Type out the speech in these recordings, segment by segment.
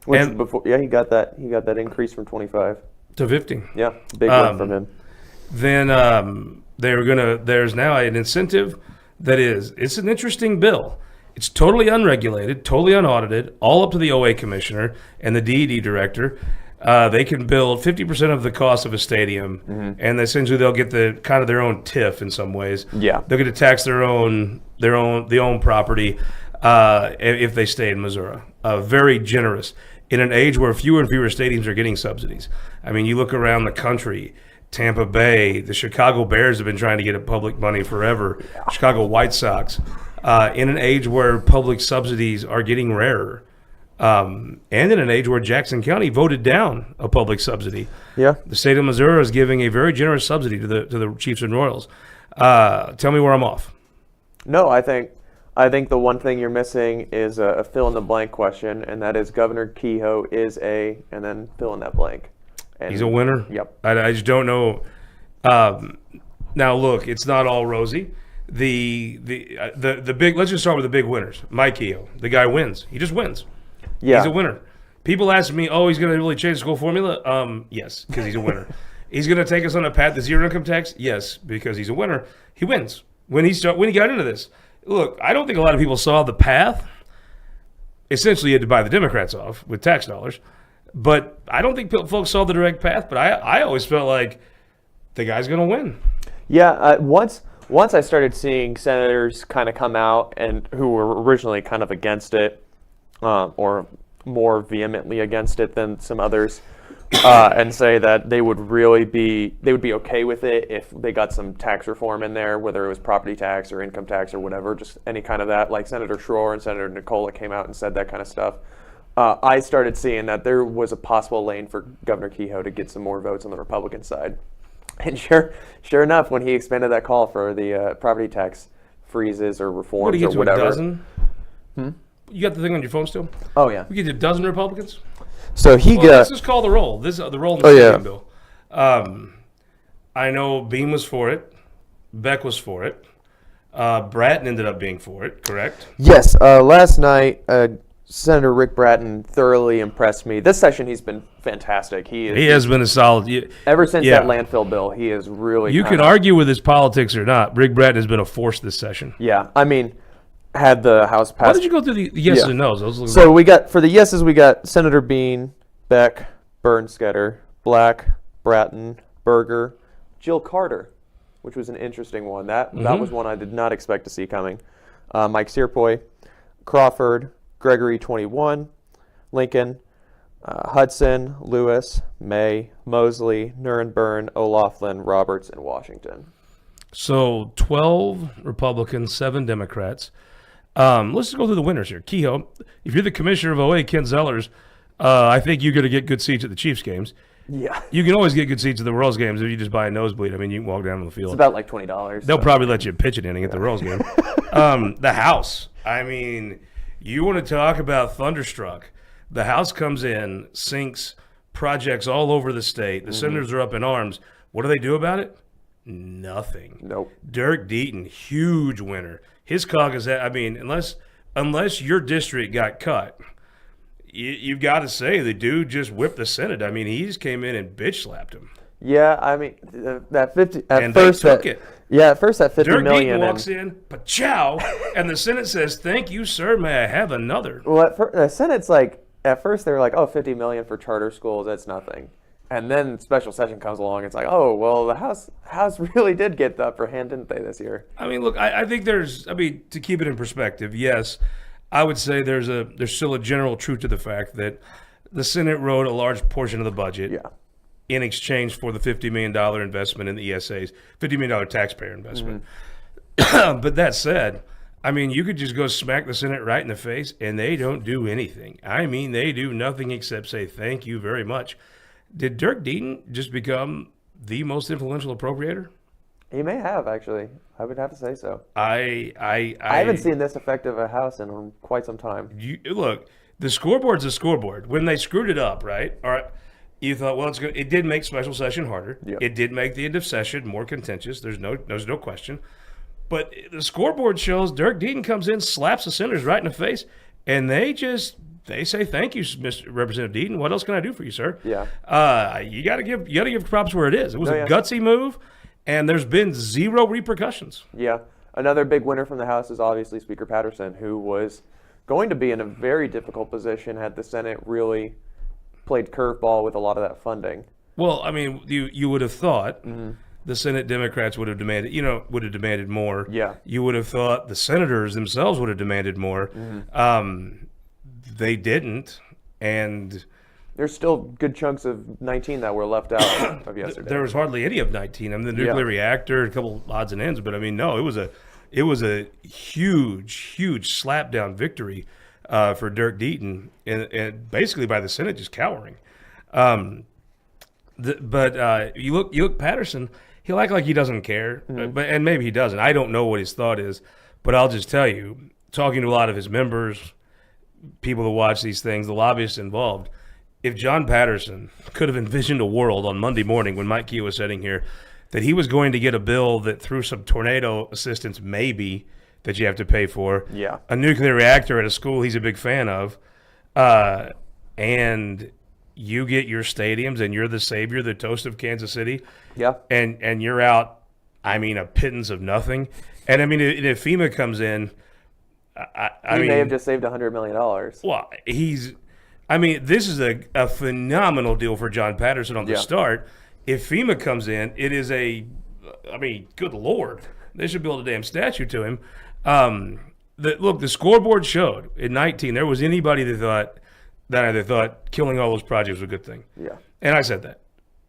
Which is before, yeah, he got that increase from 25 to 50. Yeah, big win from him. Then there's now an incentive it's an interesting bill. It's totally unregulated, totally unaudited, all up to the OA commissioner and the DED director. They can build 50% of the cost of a stadium, and essentially they'll get their own TIF in some ways. Yeah, they'll get to tax their own property if they stay in Missouri. Very generous in an age where fewer and fewer stadiums are getting subsidies. I mean, you look around the country. Tampa Bay, the Chicago Bears have been trying to get public money forever. Yeah. Chicago White Sox, in an age where public subsidies are getting rarer. And in an age where Jackson County voted down a public subsidy. Yeah. The state of Missouri is giving a very generous subsidy to the Chiefs and Royals. Tell me where I'm off. No, I think the one thing you're missing is a fill-in-the-blank question, and that is Governor Kehoe is and then fill in that blank. And he's a winner? Yep. I just don't know. Now, look, it's not all rosy. The big. Let's just start with the big winners. Mike Kehoe, the guy wins. He just wins. Yeah. He's a winner. People ask me, oh, he's going to really change the school formula? Yes, because he's a winner. He's going to take us on a path to zero income tax? Yes, because he's a winner. He wins. When he got into this, look, I don't think a lot of people saw the path. Essentially, you had to buy the Democrats off with tax dollars. But I don't think folks saw the direct path. But I always felt like the guy's going to win. Yeah, once I started seeing senators kind of come out and who were originally kind of against it, or more vehemently against it than some others, and say that they would be okay with it if they got some tax reform in there, whether it was property tax or income tax or whatever, just any kind of that. Like Senator Schroer and Senator Nicola came out and said that kind of stuff. I started seeing that there was a possible lane for Governor Kehoe to get some more votes on the Republican side. And sure enough, when he expanded that call for the property tax freezes or reforms or whatever. A dozen? You got the thing on your phone still? Oh, yeah. We get a dozen Republicans? So let's just call the roll. The roll in the stadium bill. I know Beam was for it. Beck was for it. Bratton ended up being for it, correct? Yes. Last night, Senator Rick Bratton thoroughly impressed me. This session, he's been fantastic. He has been a solid. Ever since that landfill bill, he is really. You can argue with his politics or not. Rick Bratton has been a force this session. Yeah, I mean, had the House passed. Why did you go through the yeses and nos? So for the yeses, we got Senator Bean, Beck, Bernstetter, Black, Bratton, Berger, Jill Carter, which was an interesting one. That was one I did not expect to see coming. Mike Searpoy, Crawford, Gregory 21, Lincoln, Hudson, Lewis, May, Mosley, Nurenburn, O'Laughlin, Roberts, and Washington. So 12 Republicans, 7 Democrats. Let's just go through the winners here. Kehoe, if you're the commissioner of OA, Ken Zellers, I think you're going to get good seats at the Chiefs games. Yeah. You can always get good seats at the Royals games if you just buy a nosebleed. I mean, you can walk down on the field. It's about like $20. They'll probably let you pitch it inning at the Royals game. The House. I mean, you want to talk about thunderstruck. The House comes in, sinks projects all over the state. The senators are up in arms. What do they do about it? Nothing. Nope. Dirk Deaton, huge winner. His caucus, I mean, unless your district got cut, you've got to say the dude just whipped the Senate. I mean, he just came in and bitch slapped him. Yeah, I mean, that 50 and first they took it. Yeah, at first that 50 Dirk million. Deaton walks in, pa-chow, and the Senate says, "Thank you, sir. May I have another?" Well, the Senate's like, at first they were like, "Oh, 50 million for charter schools, that's nothing." And then special session comes along. It's like, oh, well, the House really did get the upper hand, didn't they, this year? I mean, look, I think to keep it in perspective, yes, I would say there's still a general truth to the fact that the Senate wrote a large portion of the budget in exchange for the $50 million investment in the ESAs, $50 million taxpayer investment. But that said, I mean, you could just go smack the Senate right in the face, and they don't do anything. I mean, they do nothing except say thank you very much. Did Dirk Deaton just become the most influential appropriator? He may have, actually. I would have to say so. I haven't seen this effective a House in quite some time. Look, the scoreboard's a scoreboard. When they screwed it up, right? All right, you thought, well, it did make special session harder. Yep. It did make the end of session more contentious. There's no question. But the scoreboard shows Dirk Deaton comes in, slaps the senators right in the face, and they just they say thank you, Mr. Representative Deaton. What else can I do for you, sir? Yeah. You got to give props where it is. It was yeah. a gutsy move, and there's been zero repercussions. Yeah. Another big winner from the House is obviously Speaker Patterson, who was going to be in a very difficult position had the Senate really played curveball with a lot of that funding. Well, I mean, you would have thought the Senate Democrats would have demanded more. Yeah. You would have thought the senators themselves would have demanded more. They didn't, and there's still good chunks of 19 that were left out of yesterday. There was hardly any of 19. I mean, the nuclear reactor, a couple odds and ends, but I mean, no, it was a huge slapdown victory for Dirk Deaton, and basically by the Senate just cowering. But you look Patterson, he'll act like he doesn't care, and maybe he doesn't. I don't know what his thought is, but I'll just tell you, talking to a lot of his members, people who watch these things, the lobbyists involved, if John Patterson could have envisioned a world on Monday morning when Mike Key was sitting here that he was going to get a bill that through some tornado assistance maybe that you have to pay for, a nuclear reactor at a school he's a big fan of, and you get your stadiums and you're the savior, the toast of Kansas City, and you're out, I mean, a pittance of nothing. And I mean, if FEMA comes in, I mean, may have just saved $100 million. Well, this is a phenomenal deal for John Patterson on the start. If FEMA comes in, it is good Lord, they should build a damn statue to him. The scoreboard showed in 19 there was anybody that thought killing all those projects was a good thing. Yeah, and I said that.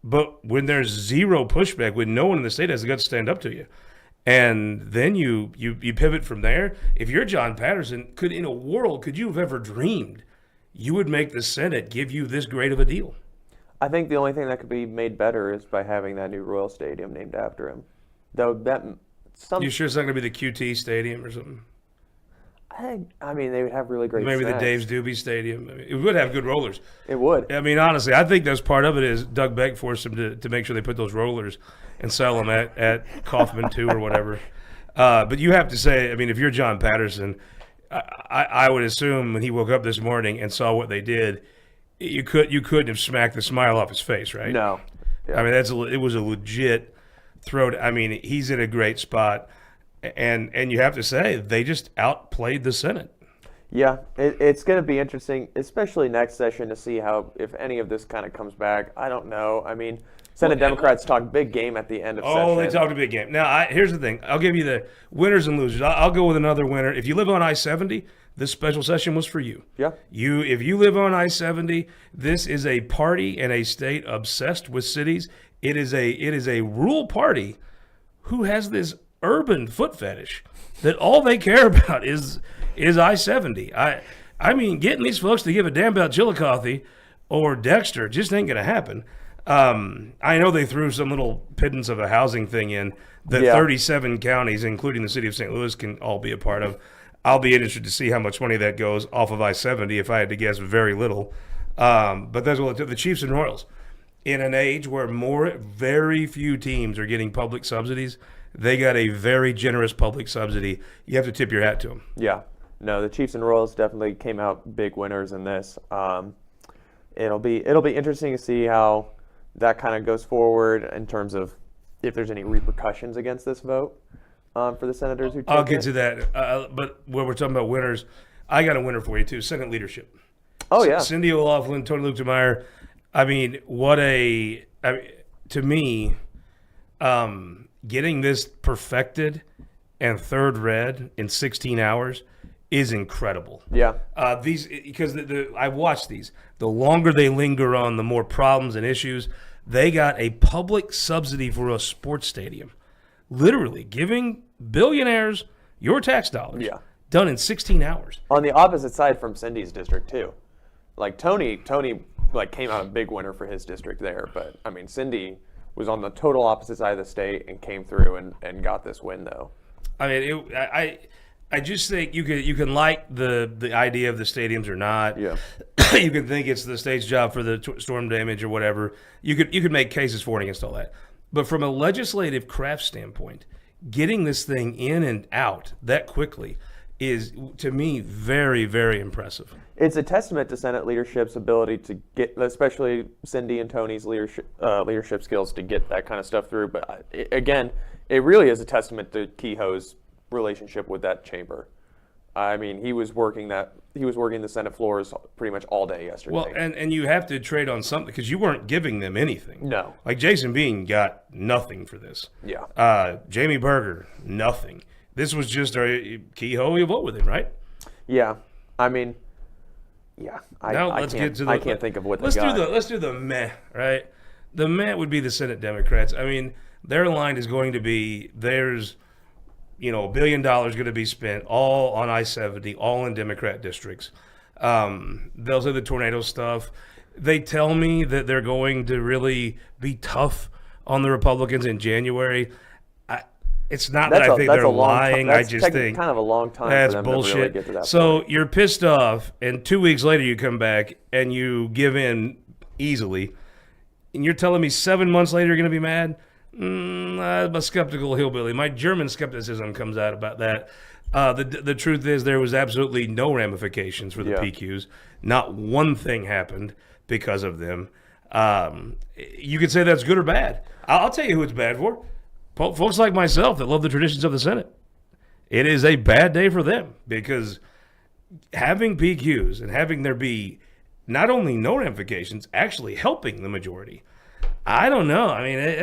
But when there's zero pushback, when no one in the state has the guts to stand up to you, and then you pivot from there. If you're John Patterson, could you have ever dreamed you would make the Senate give you this great of a deal? I think the only thing that could be made better is by having that new Royal Stadium named after him. Though you sure it's not going to be the QT Stadium or something? I mean, they would have really great Maybe snacks. The Dave's Doobie Stadium. I mean, it would have good rollers. It would. I mean, honestly, I think that's part of it is Doug Beck forced him to make sure they put those rollers and sell them at Kaufman 2 or whatever. But you have to say, I mean, if you're John Patterson, I would assume when he woke up this morning and saw what they did, you couldn't have smacked the smile off his face, right? No. Yeah. I mean, it was a legit throw. I mean, he's in a great spot. And you have to say, they just outplayed the Senate. Yeah, it's going to be interesting, especially next session, to see if any of this kind of comes back. I don't know. I mean, Senate Democrats talk big game at the end of session. Oh, they talked a big game. Now, here's the thing. I'll give you the winners and losers. I'll go with another winner. If you live on I-70, this special session was for you. Yeah. If you live on I-70, this is a party and a state obsessed with cities. It is a rural party who has this urban foot fetish that all they care about is I-70. I mean, getting these folks to give a damn about Chillicothe or Dexter just ain't going to happen. I know they threw some little pittance of a housing thing in that 37 counties, including the city of St. Louis, can all be a part of. I'll be interested to see how much money that goes off of I-70. If I had to guess, very little. But that's what the Chiefs and Royals. In an age where very few teams are getting public subsidies, they got a very generous public subsidy. You have to tip your hat to them. Yeah. No, the Chiefs and Royals definitely came out big winners in this. It'll be interesting to see how that kind of goes forward in terms of if there's any repercussions against this vote for the senators who take I'll get to that. But when we're talking about winners, I got a winner for you, too, Senate leadership. Oh, yeah. Cindy O'Loughlin, Tony Luetkemeyer. I mean, to me, getting this perfected and third read in 16 hours is incredible. Yeah. Because I've watched these. The longer they linger on, the more problems and issues. They got a public subsidy for a sports stadium, literally giving billionaires your tax dollars. Yeah. Done in 16 hours. On the opposite side from Cindy's district too, like Tony came out a big winner for his district there, but I mean Cindy was on the total opposite side of the state and came through and got this win though. I mean, I just think you can like the idea of the stadiums or not. Yeah. You can think it's the state's job for the storm damage or whatever. You could make cases for and against all that. But from a legislative craft standpoint, getting this thing in and out that quickly is, to me, very, very impressive. it's a testament to Senate leadership's ability to get, especially Cindy and Tony's leadership skills to get that kind of stuff through. But again, it really is a testament to Kehoe's relationship with that chamber. I mean, he was working the Senate floors pretty much all day yesterday. Well, and you have to trade on something because you weren't giving them anything. No. Like Jason Bean got nothing for this. Yeah. Jamie Berger, nothing. This was just Kehoe, you vote with him, right? Yeah. I mean, yeah. I can't think of what they got. Let's do the meh, right? The meh would be the Senate Democrats. I mean, their line is going to be there's $1 billion going to be spent all on I-70, all in Democrat districts. They'll say the tornado stuff. They tell me that they're going to really be tough on the Republicans in January. It's not that I think they're lying. I just think kind of a long time that's for them bullshit. to really get to that so point. You're pissed off, and 2 weeks later you come back and you give in easily, and you're telling me 7 months later you're going to be mad? I'm a skeptical hillbilly. My German skepticism comes out about that. The truth is there was absolutely no ramifications for the PQs. Not one thing happened because of them. You could say that's good or bad. I'll tell you who it's bad for. Folks like myself that love the traditions of the Senate. It is a bad day for them because having PQs and having there be not only no ramifications, actually helping the majority. I don't know. I mean, it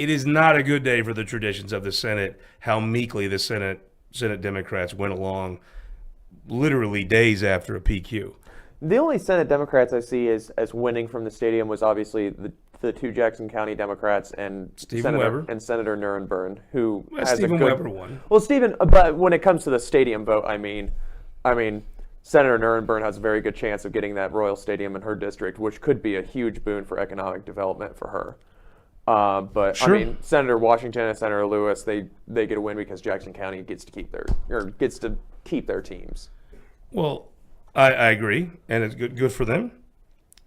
is not a good day for the traditions of the Senate, how meekly the Senate Democrats went along literally days after a PQ. The only Senate Democrats I see as winning from the stadium was obviously the two Jackson County Democrats and Senator Nirenberg, who has Stephen a good, Weber won. Well, Stephen, but when it comes to the stadium vote, I mean, Senator Nirenberg has a very good chance of getting that Royal Stadium in her district, which could be a huge boon for economic development for her. But sure. I mean, Senator Washington and Senator Lewis, they get a win because Jackson County gets to keep their teams. Well, I agree, and it's good for them.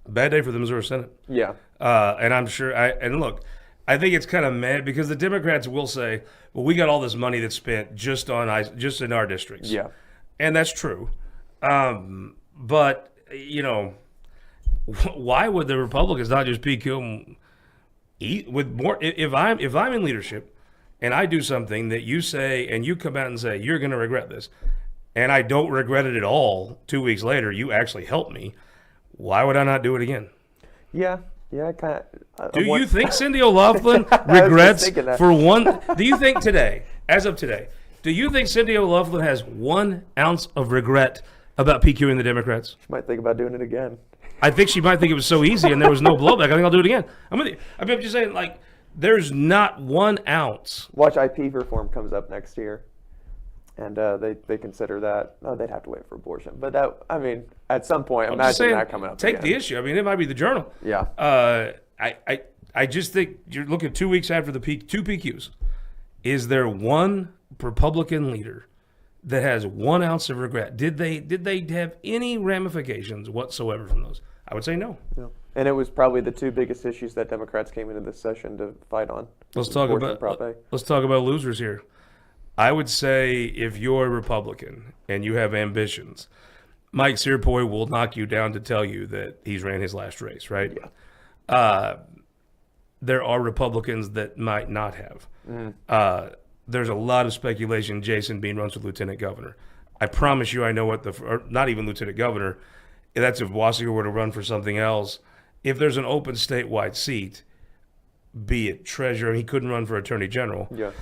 Bad day for the Missouri Senate. Yeah. And I'm sure look, I think it's kind of mad because the Democrats will say, well, we got all this money that's spent just in our districts. Yeah. And that's true. But why would the Republicans not just PQ with more? If I'm in leadership and I do something that you say and you come out and say you're going to regret this, and I don't regret it at all, 2 weeks later you actually help me, why would I not do it again? Yeah, kind of. Do you think Cindy O'Loughlin regrets for one? Do you think today, as of today, do you think Cindy O'Loughlin has 1 ounce of regret about PQing the Democrats? She might think about doing it again. I think she might think it was so easy and there was no blowback. I think I'll do it again. I'm just saying, like, there's not 1 ounce. Watch IP reform comes up next year. And they consider that. Oh, they'd have to wait for abortion. But at some point, imagine that coming up. Take the issue. I mean, it might be the Journal. Yeah. I just think you're looking 2 weeks after the two PQs. Is there one Republican leader that has 1 ounce of regret? Did they have any ramifications whatsoever from those? I would say no. No. And it was probably the 2 biggest issues that Democrats came into this session to fight on. Let's talk about losers here. I would say if you're a Republican and you have ambitions, Mike Searpoy will knock you down to tell you that he's ran his last race, right? Yeah. There are Republicans that might not have. There's a lot of speculation Jason Bean runs for lieutenant governor. I promise you I know or not even lieutenant governor, that's if Wassinger were to run for something else. If there's an open statewide seat, be it treasurer, he couldn't run for attorney general. Yeah.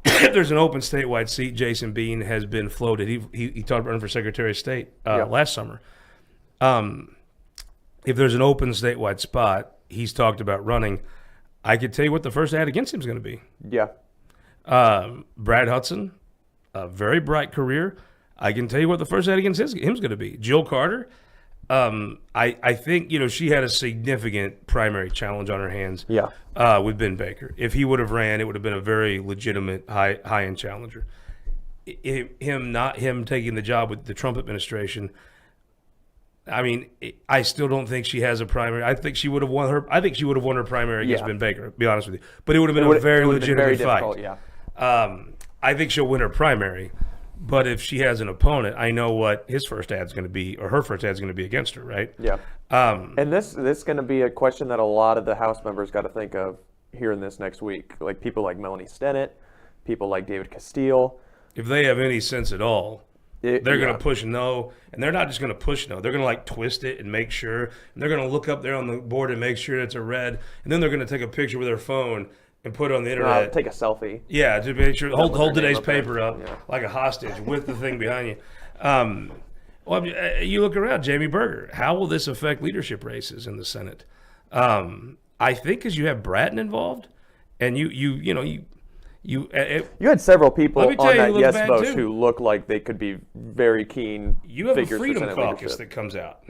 If there's an open statewide seat, Jason Bean has been floated. He talked about running for Secretary of State last summer. If there's an open statewide spot, he's talked about running. I could tell you what the first ad against him is going to be. Yeah. Brad Hudson, a very bright career. I can tell you what the first ad against him is going to be. Jill Carter. I think she had a significant primary challenge on her hands. Yeah. With Ben Baker. If he would have ran, it would have been a very legitimate high-end challenger. Him taking the job with the Trump administration. I mean, I still don't think she has a primary. I think she would have won her. I think she would have won her primary against Ben Baker. To be honest with you, but it would have been a very legitimate fight. Yeah. I think she'll win her primary. But if she has an opponent, I know what his first ad's going to be, or her first ad's going to be against her, right? Yeah. And this is going to be a question that a lot of the House members got to think of here in this next week. Like people like Melanie Stennett, people like David Castile. If they have any sense at all, they're going to push no, and they're not just going to push no. They're going to like twist it and make sure, and they're going to look up there on the board and make sure it's a red, and then they're going to take a picture with their phone and put it on the internet. Take a selfie. Yeah, to make sure, hold today's paper up like a hostage with the thing behind you. Well, you look around, Jamie Berger. How will this affect leadership races in the Senate? I think because you have Bratton involved, and you had several people on that yes vote too. who look like they could be very keen. You have a figures Freedom for Senate Caucus leadership. that comes out,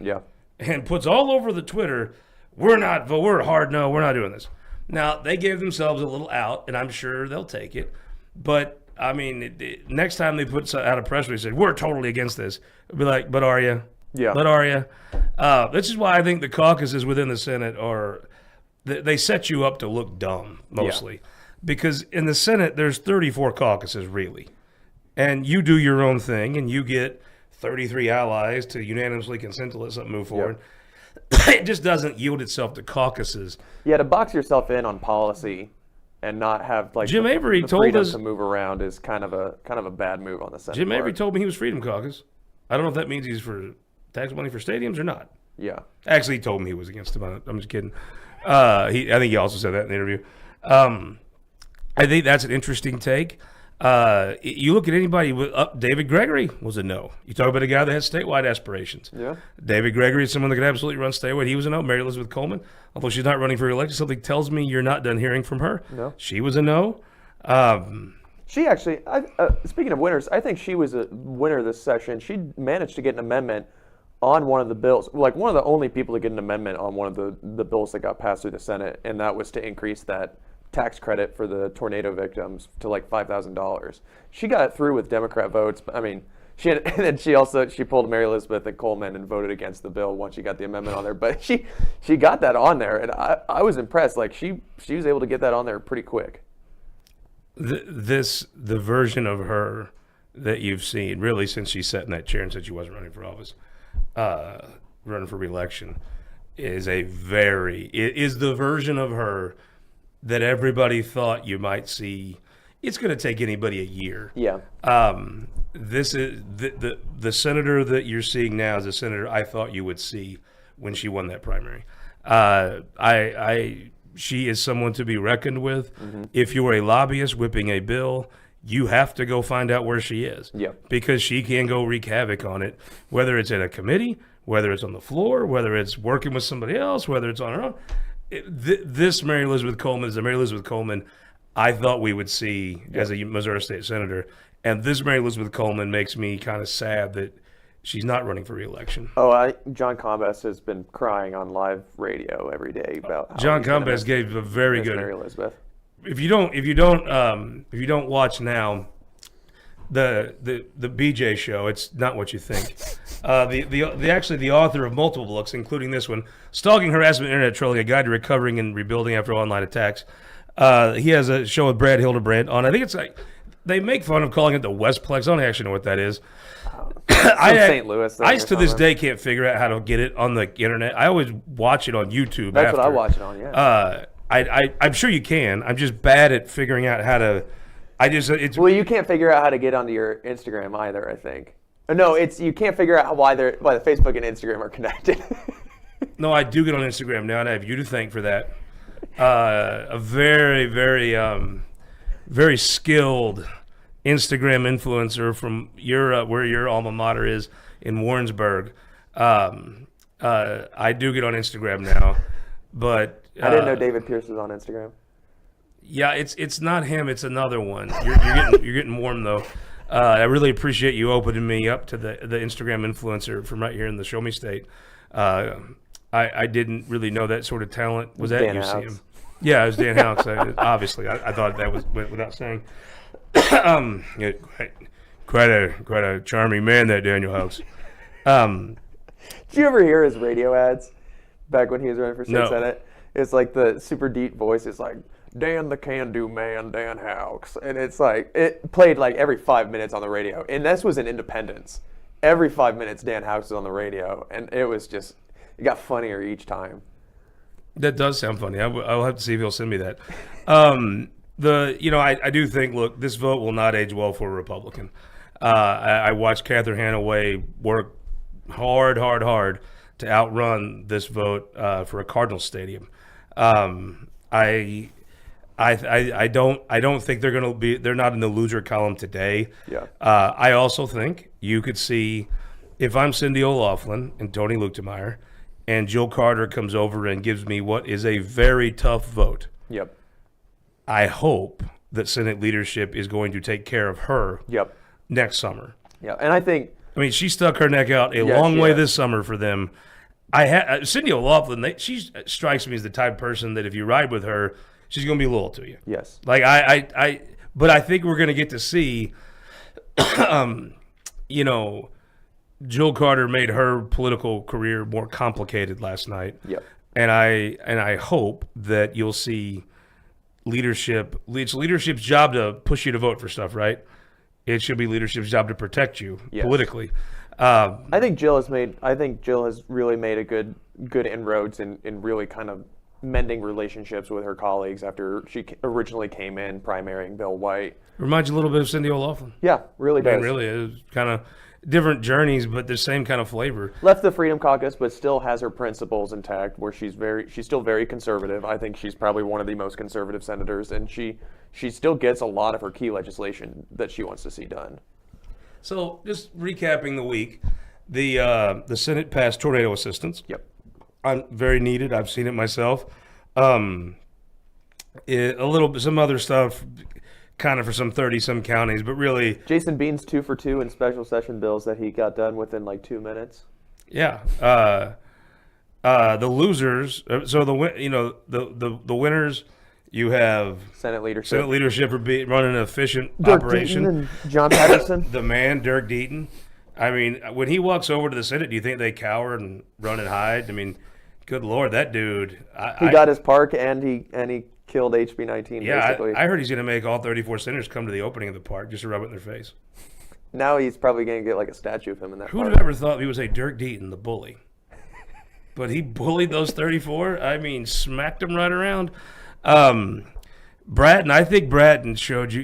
and puts all over the Twitter, we're hard no, we're not doing this. Now they gave themselves a little out, and I'm sure they'll take it. But I mean, next time they put out a press release, said we're totally against this. It'll be like, but are you? Yeah. But are you? This is why I think the caucuses within the Senate they set you up to look dumb mostly. Because in the Senate, there's 34 caucuses, really. And you do your own thing, and you get 33 allies to unanimously consent to let something move forward. It just doesn't yield itself to caucuses. Yeah, to box yourself in on policy and not have like Jim Avery the told freedom us to move around is kind of a bad move on the Senate. Jim Avery part. told me he was Freedom Caucus. I don't know if that means he's for tax money for stadiums or not. Yeah. Actually, he told me he was against them. I'm just kidding. I think he also said that in the interview. I think that's an interesting take. You look at anybody with David Gregory was a no. You talk about a guy that has statewide aspirations. Yeah. David Gregory is someone that could absolutely run statewide. He was a no. Mary Elizabeth Coleman, although she's not running for re-election, something tells me you're not done hearing from her. No. She was a no. She actually, speaking of winners, I think she was a winner this session. She managed to get an amendment on one of the bills, like one of the only people to get an amendment on one of the bills that got passed through the Senate, and that was to increase that tax credit for the tornado victims to like $5,000. She got it through with Democrat votes. I mean, and then she pulled Mary Elizabeth and Coleman and voted against the bill once she got the amendment on there. But she got that on there, and I was impressed. Like she was able to get that on there pretty quick. The version of her that you've seen really since she sat in that chair and said she wasn't running for office, running for re-election, is the version of her that everybody thought you might see. It's going to take anybody a year. Yeah. This is the senator that you're seeing now is a senator I thought you would see when she won that primary. She is someone to be reckoned with. Mm-hmm. If you are a lobbyist whipping a bill, you have to go find out where she is. Yeah. Because she can go wreak havoc on it, whether it's in a committee, whether it's on the floor, whether it's working with somebody else, whether it's on her own. This Mary Elizabeth Coleman is the Mary Elizabeth Coleman I thought we would see as a Missouri State Senator. And this Mary Elizabeth Coleman makes me kind of sad that she's not running for re-election. John Combest has been crying on live radio every day about how John Combest gave a very good Mary Elizabeth. If you don't watch now the BJ show, it's not what you think. The author of multiple books, including this one, Stalking, Harassment, Internet Trolling: A Guide to Recovering and Rebuilding After Online Attacks. He has a show with Brad Hildebrand on. I think it's like they make fun of calling it the Westplex. I don't actually know what that is. St. Louis. I to this day can't figure out how to get it on the internet. I always watch it on YouTube. That's what I watch it on. Yeah. I'm sure you can. I'm just bad at figuring out how to. Well, you can't figure out how to get onto your Instagram either, I think. No, you can't figure out why the Facebook and Instagram are connected. No, I do get on Instagram now, and I have you to thank for that. A very, very, very skilled Instagram influencer from where your alma mater is in Warrensburg. I do get on Instagram now, but I didn't know David Pierce was on Instagram. Yeah, it's not him. It's another one. You're getting warm though. I really appreciate you opening me up to the Instagram influencer from right here in the Show Me State. I didn't really know that sort of talent was at Dan UCM. Houts. Yeah, it was Dan Houts. Obviously, I thought that went without saying. Quite a charming man, that Daniel Houts. Did you ever hear his radio ads back when he was running for state senate? It's like the super deep voice is like, Dan the Can-Do Man, Dan Houks. And it's like, it played like every 5 minutes on the radio. And this was in Independence. Every 5 minutes, Dan Houks was on the radio. And it was just, it got funnier each time. That does sound funny. I'll have to see if he'll send me that. I do think, look, this vote will not age well for a Republican. I watched Catherine Hanaway work hard to outrun this vote for a Cardinals stadium. I don't think they're not in the loser column today. Yeah. I also think you could see, if I'm Cindy O'Loughlin and Tony Luetkemeyer, and Jill Carter comes over and gives me what is a very tough vote. Yep. I hope that Senate leadership is going to take care of her. Yep. Next summer. Yeah, and I think, she stuck her neck out a long way this summer for them. Cindy O'Loughlin, she strikes me as the type of person that if you ride with her, she's going to be loyal to you. yes. Like but I think we're going to get to see, Jill Carter made her political career more complicated last night. Yep. And I hope that you'll see leadership. It's leadership's job to push you to vote for stuff, right? It should be leadership's job to protect you politically. I think Jill has really made a good inroads in really kind of mending relationships with her colleagues after she originally came in primarying Bill White. Reminds you a little bit of Cindy O'Loughlin. Yeah, really does. Really is kind of different journeys, but the same kind of flavor. Left the Freedom Caucus, but still has her principles intact. Where she's still very conservative. I think she's probably one of the most conservative senators, and she still gets a lot of her key legislation that she wants to see done. So, just recapping the week, the Senate passed tornado assistance. Yep. Very needed. I've seen it myself. Some other stuff, kind of for some 30-some counties, but really, Jason Bean's 2 for 2 in special session bills that he got done within like 2 minutes. yeah. The losers. So the winners. You have Senate leadership for running an efficient Dirk operation. Deaton and John Patterson. The man, Dirk Deaton. I mean, when he walks over to the Senate, do you think they cower and run and hide? I mean, good Lord, that dude. He got his park and he killed HB 19. Yeah, basically. I heard he's going to make all 34 senators come to the opening of the park just to rub it in their face. Now he's probably going to get like a statue of him in that Who park. would have ever thought he was a Dirk Deaton, the bully? But he bullied those 34. I mean, smacked them right around. Bratton, I think Bratton showed you.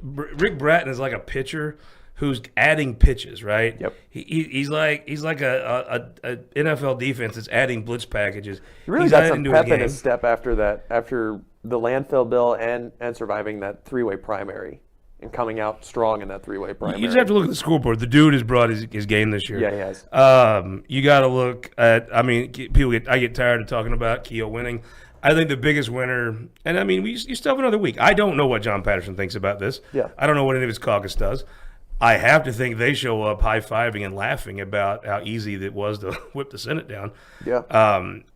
Rick Bratton is like a pitcher who's adding pitches, right? Yep. He's like a NFL defense that's adding blitz packages. He really He's got adding some to pep in game. his step after the landfill bill and surviving that 3-way primary and coming out strong in that 3-way primary. You just have to look at the scoreboard. The dude has brought his game this year. Yeah, he has. You got to look at. I mean, I get tired of talking about Keogh winning. I think the biggest winner, and I mean, you still have another week. I don't know what John Patterson thinks about this. Yeah. I don't know what any of his caucus does. I have to think they show up high-fiving and laughing about how easy it was to whip the Senate down. Yeah.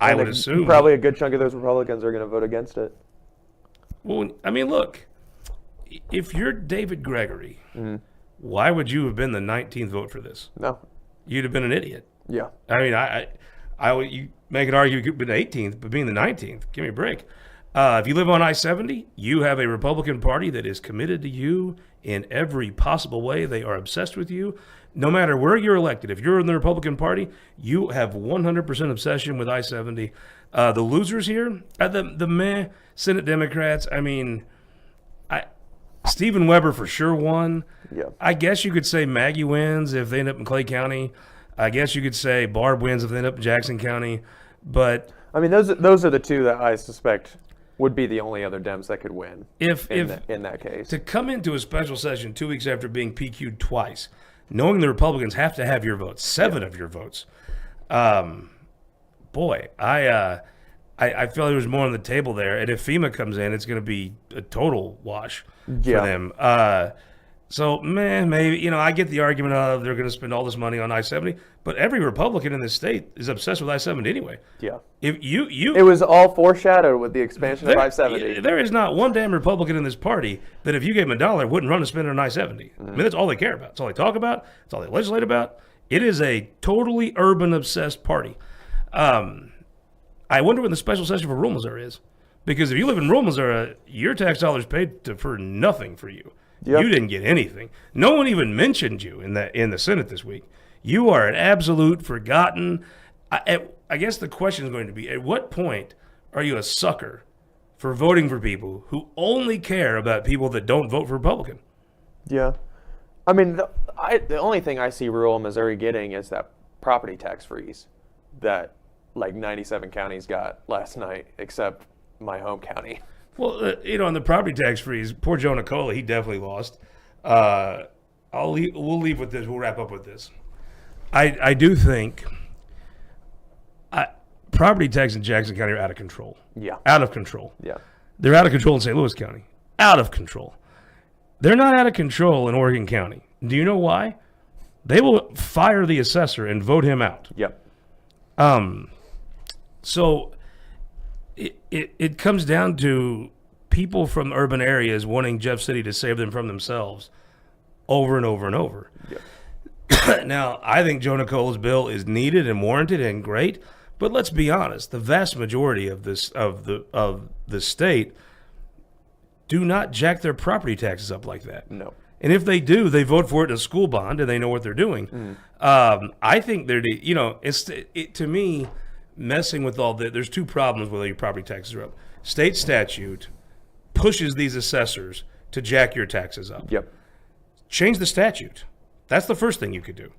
I would assume. Probably a good chunk of those Republicans are going to vote against it. Well, I mean, look, if you're David Gregory, why would you have been the 19th vote for this? No. You'd have been an idiot. Yeah. I mean, I would you make an argument you could be the 18th, but being the 19th, give me a break. If you live on I-70, you have a Republican Party that is committed to you in every possible way. They are obsessed with you. No matter where you're elected, if you're in the Republican Party, you have 100% obsession with I-70. The losers here are the meh Senate Democrats. I mean, Stephen Weber for sure won. Yeah. I guess you could say Maggie wins if they end up in Clay County. I guess you could say Barb wins if they end up in Jackson County. But I mean, those are the two that I suspect would be the only other Dems that could win in that case. To come into a special session 2 weeks after being PQ'd twice, knowing the Republicans have to have your votes, 7 of your votes, boy, I feel there was more on the table there. And if FEMA comes in, it's going to be a total wash for them. So, maybe, I get the argument of they're going to spend all this money on I-70, but every Republican in this state is obsessed with I-70 anyway. Yeah. If it was all foreshadowed with the expansion of I-70. There is not one damn Republican in this party that if you gave him $1 wouldn't run and spend it on I-70. I mean, that's all they care about. That's all they talk about. That's all they legislate about. It is a totally urban obsessed party. I wonder when the special session for rural Missouri is. Because if you live in rural Missouri, your tax dollars paid for nothing for you. Yep. You didn't get anything. No one even mentioned you in the Senate this week. You are an absolute forgotten. I guess the question is going to be, at what point are you a sucker for voting for people who only care about people that don't vote for Republican? Yeah. I mean, the only thing I see rural Missouri getting is that property tax freeze that like 97 counties got last night, except my home county. Well, on the property tax freeze, poor Joe Nicola, he definitely lost. We'll leave with this. We'll wrap up with this. I do think property tax in Jackson County are out of control. Yeah. Out of control. Yeah. They're out of control in St. Louis County. Out of control. They're not out of control in Oregon County. Do you know why? They will fire the assessor and vote him out. Yep. So it comes down to people from urban areas wanting Jeff City to save them from themselves over and over and over. Yep. Now, I think Joe Nicola's bill is needed and warranted and great, but let's be honest, the vast majority of the state do not jack their property taxes up like that. No. And if they do, they vote for it in a school bond and they know what they're doing. I think to me, messing with all that, there's two problems with your property taxes are up. State statute pushes these assessors to jack your taxes up. Yep. Change the statute. That's the first thing you could do.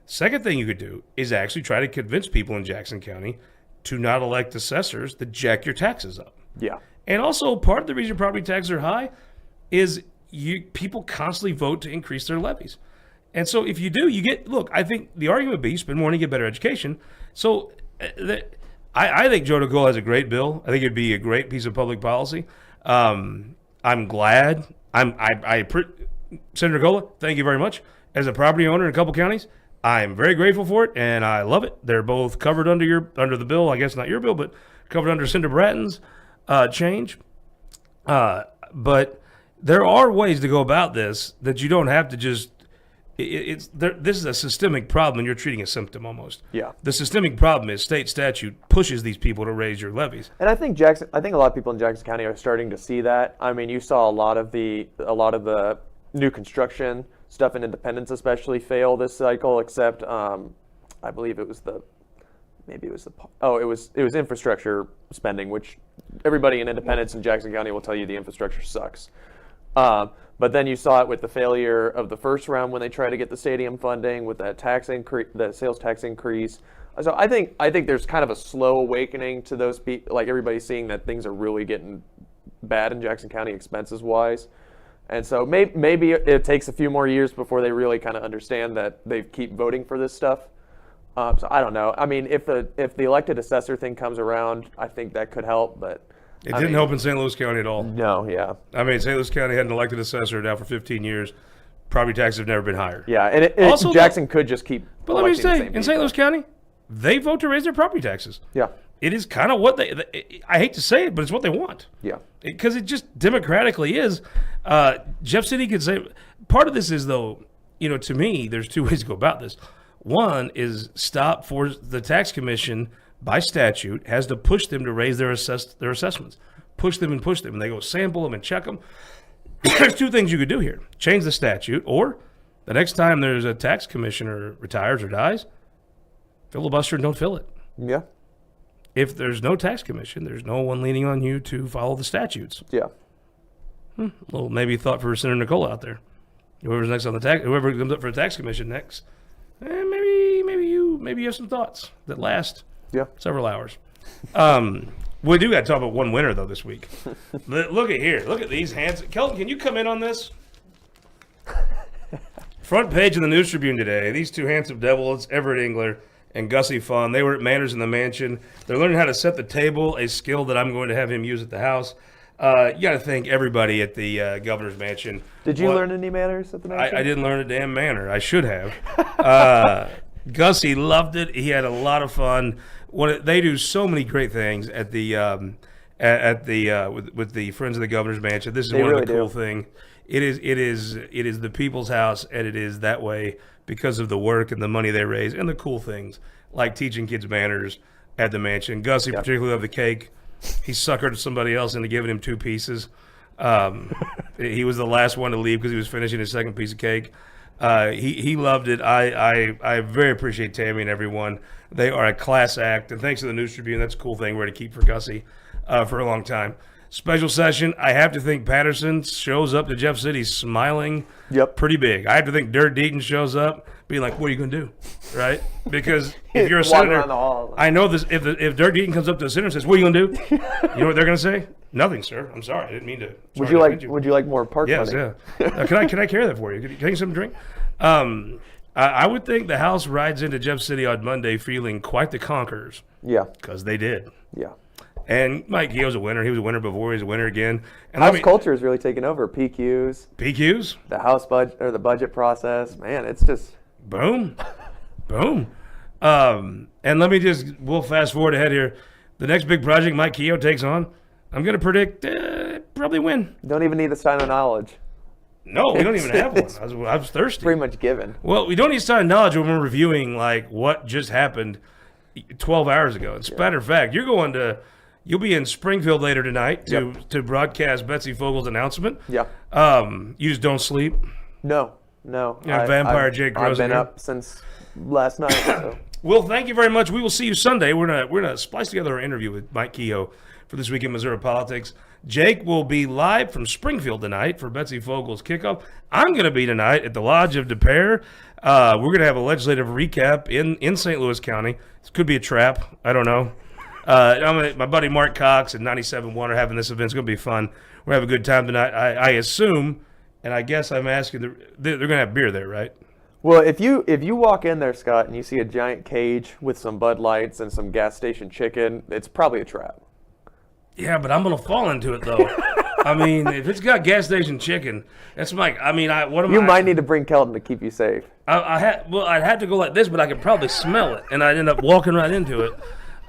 Second thing you could do is actually try to convince people in Jackson County to not elect assessors that jack your taxes up. Yeah. And also, part of the reason property taxes are high is people constantly vote to increase their levies. And so if you do, I think the argument would be you spend more money, get better education. So I think Joe Nicola has a great bill. I think it'd be a great piece of public policy. I'm glad. Senator Nicola, thank you very much. As a property owner in a couple counties, I'm very grateful for it, and I love it. They're both covered under the bill. I guess not your bill, but covered under Senator Bratton's change. But there are ways to go about this that you don't have to just. This is a systemic problem, and you're treating a symptom almost. Yeah. The systemic problem is state statute pushes these people to raise your levies. And I think a lot of people in Jackson County are starting to see that. I mean, you saw a lot of the new construction stuff in Independence especially fail this cycle, except I believe it was infrastructure spending, which everybody in Independence and Jackson County will tell you the infrastructure sucks. But then you saw it with the failure of the first round when they tried to get the stadium funding with that tax increase, the sales tax increase. So I think there's kind of a slow awakening to those people, like everybody's seeing that things are really getting bad in Jackson County expenses wise. And so maybe it takes a few more years before they really kind of understand that they keep voting for this stuff. So I don't know. I mean, if the elected assessor thing comes around, I think that could help, but it didn't help in St. Louis County at all. No, yeah. I mean, St. Louis County had an elected assessor now for 15 years. Property taxes have never been higher. Yeah, and also, Jackson could just keep. But let me say, in St. Louis County, they vote to raise their property taxes. Yeah. It is kind of what I hate to say it, but it's what they want. Yeah. Because it just democratically is. Jeff City could say, part of this is, though, to me, there's two ways to go about this. One is stop for the tax commission by statute has to push them to raise their assessments. Push them. And they go sample them and check them. There's two things you could do here. Change the statute, or the next time there's a tax commissioner retires or dies, filibuster and don't fill it. Yeah. If there's no tax commission, there's no one leaning on you to follow the statutes. Yeah. Well, maybe thought for Senator Nicola out there. Whoever comes up for the tax commission next, maybe you have some thoughts that last several hours. We do got to talk about one winner though this week. Look at here. Look at these hands. Kelton, can you come in on this? Front page of the News Tribune today. These two handsome devils, Everett Engler and Gussie Faughn, they were at Manners in the Mansion. They're learning how to set the table, a skill that I'm going to have him use at the house. You got to thank everybody at the governor's mansion. Did you learn any manners at the mansion? I didn't learn a damn manner. I should have. Gussie loved it. He had a lot of fun. They do so many great things at the with the Friends of the Governor's Mansion. This is one of the cool things. It is the people's house, and it is that way because of the work and the money they raise and the cool things like teaching kids manners at the mansion. Gussie particularly loved the cake. he suckered somebody else into giving him 2 pieces. He was the last one to leave because he was finishing his second piece of cake. He loved it. I very appreciate Tammy and everyone. They are a class act, and thanks to the News Tribune. That's a cool thing we're to keep for Gussie for a long time. Special session. I have to think Patterson shows up to Jeff City smiling pretty big. I have to think Dirk Deaton shows up being like, what are you going to do? Right? Because if you're a senator, I know this. If Dirk Deaton comes up to the senator and says, what are you going to do? You know what they're going to say? Nothing, sir. I'm sorry. I didn't mean to. Would you like more park money? Yes, yeah. Can I carry that for you? Can you some drink? I would think the House rides into Jeff City on Monday feeling quite the conquerors. Yeah. Because they did. Yeah. And Mike Keogh's a winner. He was a winner before. He's a winner again. And House culture is really taking over. PQs. PQs. The House budget or the budget process. Man, it's just boom, boom. And we'll fast forward ahead here. The next big project Mike Keogh takes on, I'm going to predict probably win. Don't even need the sign of knowledge. No, we don't even have one. I was thirsty. Pretty much given. Well, we don't need sign of knowledge when we're reviewing like what just happened 12 hours ago. As a matter of fact, you'll be in Springfield later tonight to broadcast Betsy Fogel's announcement. Yeah. You just don't sleep? No. Vampire Jake Gross. I've been up since last night. So. Well, thank you very much. We will see you Sunday. We're gonna splice together our interview with Mike Keogh for This Week in Missouri Politics. Jake will be live from Springfield tonight for Betsy Fogel's kickoff. I'm going to be tonight at the Lodge of DePere. We're going to have a legislative recap in St. Louis County. This could be a trap. I don't know. My buddy Mark Cox and 97.1 are having this event. It's going to be fun. We're going to have a good time tonight. I assume, and I guess I'm asking, they're going to have beer there, right? Well, if you walk in there, Scott, and you see a giant cage with some Bud Lights and some gas station chicken, it's probably a trap. Yeah, but I'm going to fall into it, though. I mean, if it's got gas station chicken, that's Mike. I mean, You might need to bring Kelton to keep you safe. I'd have to go like this, but I could probably smell it, and I'd end up walking right into it.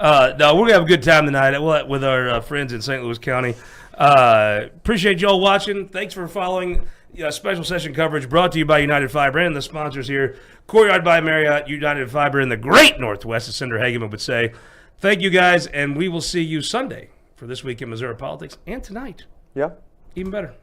No, we're going to have a good time tonight with our friends in St. Louis County. Appreciate y'all watching. Thanks for following special session coverage brought to you by United Fiber and the sponsors here, Courtyard by Marriott, United Fiber in the great Northwest, as Senator Hageman would say. Thank you, guys, and we will see you Sunday for This Week in Missouri Politics, and tonight. Yeah. Even better.